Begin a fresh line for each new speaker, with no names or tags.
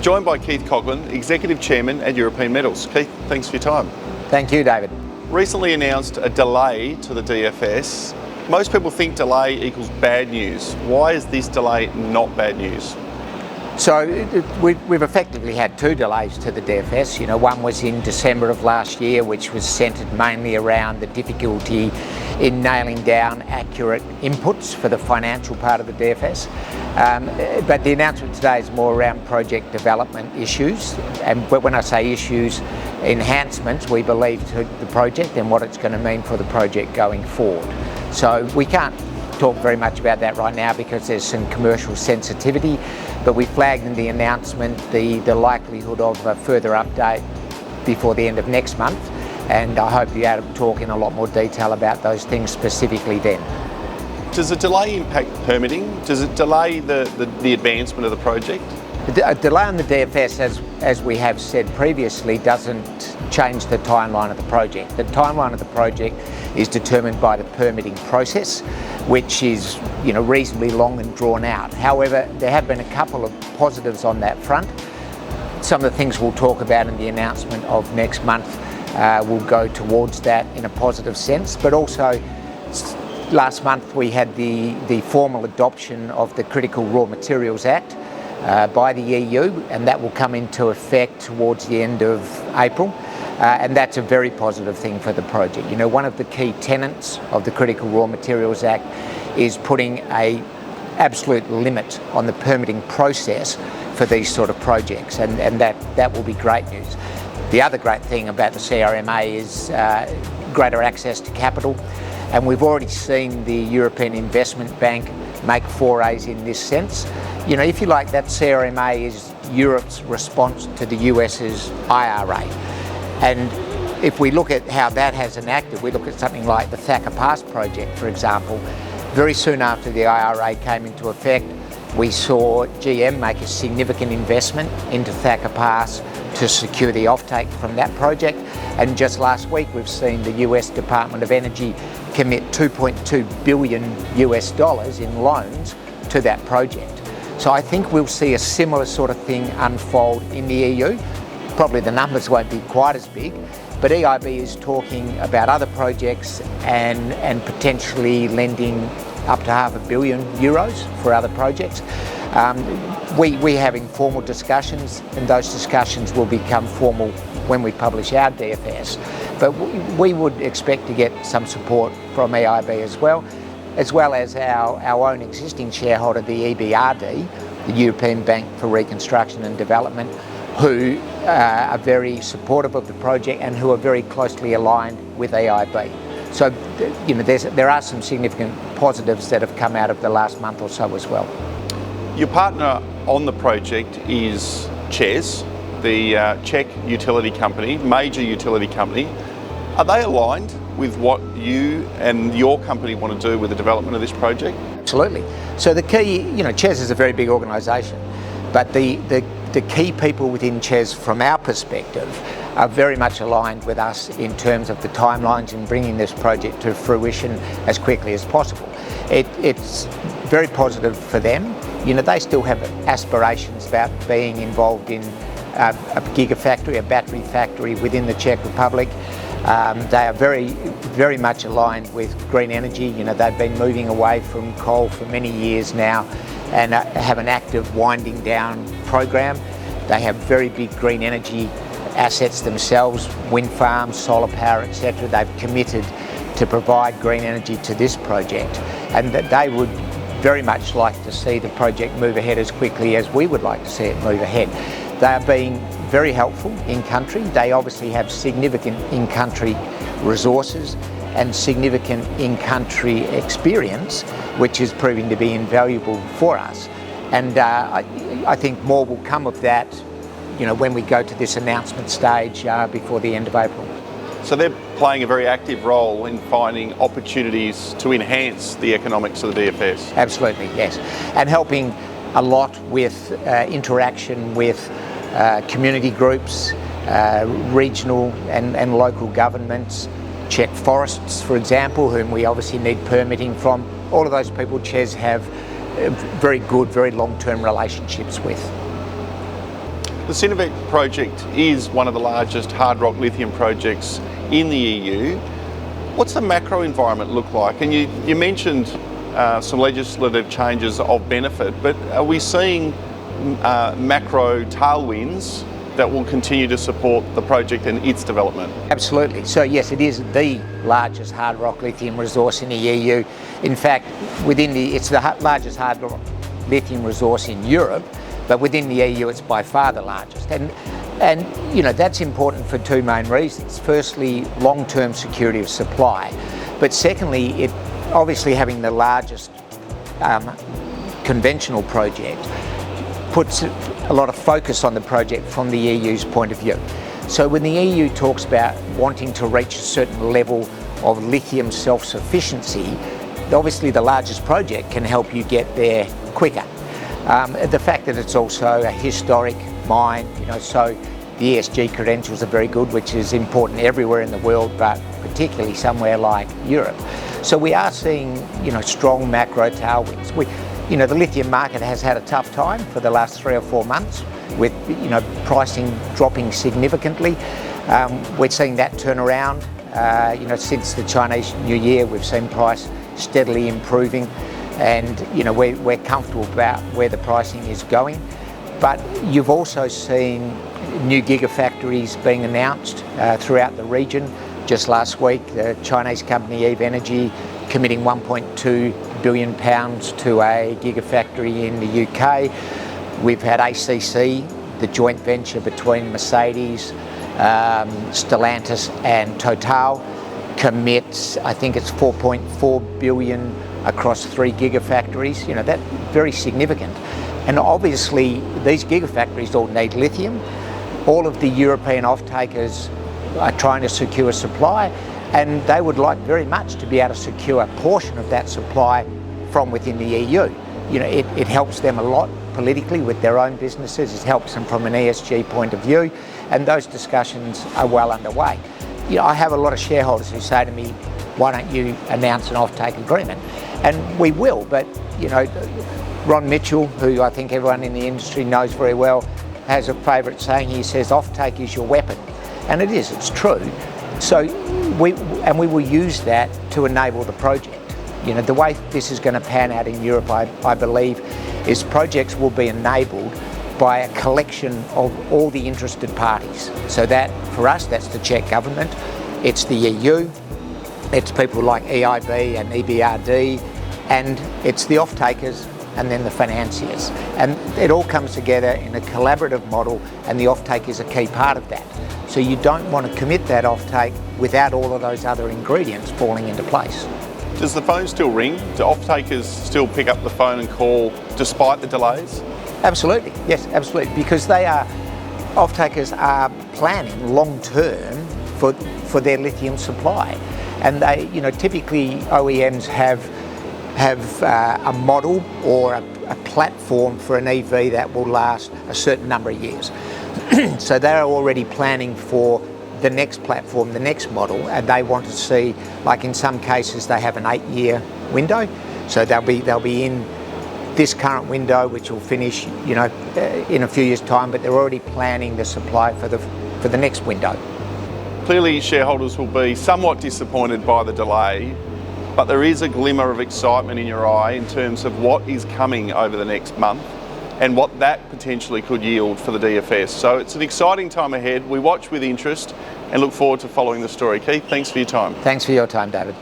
joined by Keith Coughlan, Executive Chairman at European Metals. Keith, thanks for your time.
Thank you, David.
Recently announced a delay to the DFS. Most people think delay equals bad news. Why is this delay not bad news?
So we've effectively had two delays to the DFS. One was in December of last year, which was centred mainly around the difficulty in nailing down accurate inputs for the financial part of the DFS. But the announcement today is more around project development issues. And when I say issues, enhancements, we believe, to the project and what it's going to mean for the project going forward. So we can't talk very much about that right now because there's some commercial sensitivity, but we flagged in the announcement the likelihood of a further update before the end of next month, and I hope to be able to talk in a lot more detail about those things specifically then.
Does the delay impact permitting? Does it delay the advancement of the project?
A delay on the DFS, as we have said previously, doesn't change the timeline of the project. The timeline of the project is determined by the permitting process, which is reasonably long and drawn out. However, there have been a couple of positives on that front. Some of the things we'll talk about in the announcement of next month will go towards that in a positive sense, but also last month we had the formal adoption of the Critical Raw Materials Act by the EU, and that will come into effect towards the end of April. And that's a very positive thing for the project. One of the key tenets of the Critical Raw Materials Act is putting an absolute limit on the permitting process for these sort of projects, and that will be great news. The other great thing about the CRMA is greater access to capital, and we've already seen the European Investment Bank make forays in this sense. If you like, that CRMA is Europe's response to the US's IRA. And if we look at how that has enacted, we look at something like the Thacker Pass project, for example. Very soon after the IRA came into effect, we saw GM make a significant investment into Thacker Pass to secure the offtake from that project. And just last week, we've seen the US Department of Energy commit $2.2 billion in loans to that project. So I think we'll see a similar sort of thing unfold in the EU. Probably the numbers won't be quite as big, but EIB is talking about other projects and potentially lending up to €500 million for other projects. We're having formal discussions, and those discussions will become formal when we publish our DFS. But we would expect to get some support from EIB as well as our own existing shareholder, the EBRD, the European Bank for Reconstruction and Development, who are very supportive of the project and who are very closely aligned with EIB. So, there are some significant positives that have come out of the last month or so as well.
Your partner on the project is ČEZ, the Czech utility company, major utility company. Are they aligned with what you and your company want to do with the development of this project?
Absolutely. So the key, ČEZ is a very big organisation, but the key people within ČEZ, from our perspective, are very much aligned with us in terms of the timelines in bringing this project to fruition as quickly as possible. It's very positive for them. They still have aspirations about being involved in a gigafactory, a battery factory within the Czech Republic. They are very, very much aligned with green energy. They've been moving away from coal for many years now and have an active winding down program. They have very big green energy assets themselves, wind farms, solar power, etc. They've committed to provide green energy to this project, and that they would very much like to see the project move ahead as quickly as we would like to see it move ahead. They are being very helpful in country. They obviously have significant in-country resources and significant in-country experience, which is proving to be invaluable for us. And I think more will come of that, when we go to this announcement stage before the end of April.
So they're playing a very active role in finding opportunities to enhance the economics of the DFS.
Absolutely, yes. And helping a lot with interaction with community groups, regional and local governments, Czech forests, for example, whom we obviously need permitting from. All of those people ČEZ have very good, very long-term relationships with.
The Tribeca project is one of the largest hard rock lithium projects in the EU. What's the macro environment look like? And you mentioned some legislative changes of benefit, but are we seeing macro tailwinds that will continue to support the project and its development?
Absolutely. So yes, it is the largest hard rock lithium resource in the EU. In fact, it's the largest hard rock lithium resource in Europe, but within the EU it's by far the largest. And you know, that's important for two main reasons. Firstly, long-term security of supply, but secondly, it obviously having the largest conventional project puts a lot of focus on the project from the EU's point of view. So when the EU talks about wanting to reach a certain level of lithium self-sufficiency, obviously the largest project can help you get there quicker. The fact that it's also a historic mine, you know, so the ESG credentials are very good, which is important everywhere in the world, but particularly somewhere like Europe. So we are seeing, you know, strong macro tailwinds. You know, the lithium market has had a tough time for the last 3 or 4 months with, you know, pricing dropping significantly. We're seeing that turn around. You know, since the Chinese New Year, we've seen price steadily improving, and, you know, we're comfortable about where the pricing is going. But you've also seen new gigafactories being announced throughout the region. Just last week, the Chinese company Eve Energy committing £1.2 billion to a gigafactory in the UK. We've had ACC, the joint venture between Mercedes, Stellantis and Total, commits, I think it's 4.4 billion across 3 gigafactories. You know, that's very significant. And obviously these gigafactories all need lithium. All of the European offtakers are trying to secure supply, and they would like very much to be able to secure a portion of that supply from within the EU. You know, it helps them a lot politically with their own businesses. It helps them from an ESG point of view, and those discussions are well underway. You know, I have a lot of shareholders who say to me, why don't you announce an offtake agreement? And we will, but, you know, Ron Mitchell, who I think everyone in the industry knows very well, has a favourite saying. He says, offtake is your weapon. And it is, it's true. So we will use that to enable the project. You know, the way this is going to pan out in Europe, I believe, is projects will be enabled by a collection of all the interested parties. So that, for us, that's the Czech government, it's the EU, it's people like EIB and EBRD, and it's the off-takers and then the financiers. And it all comes together in a collaborative model, and the offtake is a key part of that. So you don't want to commit that offtake without all of those other ingredients falling into place.
Does the phone still ring? Do off-takers still pick up the phone and call despite the delays?
Absolutely, yes, absolutely, because off-takers are planning long-term for their lithium supply. And they, you know, typically OEMs have a model or a platform for an EV that will last a certain number of years. So they're already planning for the next platform, the next model, and they want to see, like in some cases, they have an 8-year window. So they'll be in this current window, which will finish, you know, in a few years' time, but they're already planning the supply for the next window.
Clearly, shareholders will be somewhat disappointed by the delay, but there is a glimmer of excitement in your eye in terms of what is coming over the next month and what that potentially could yield for the DFS. So it's an exciting time ahead. We watch with interest and look forward to following the story. Keith, thanks for your time.
Thanks for your time, David.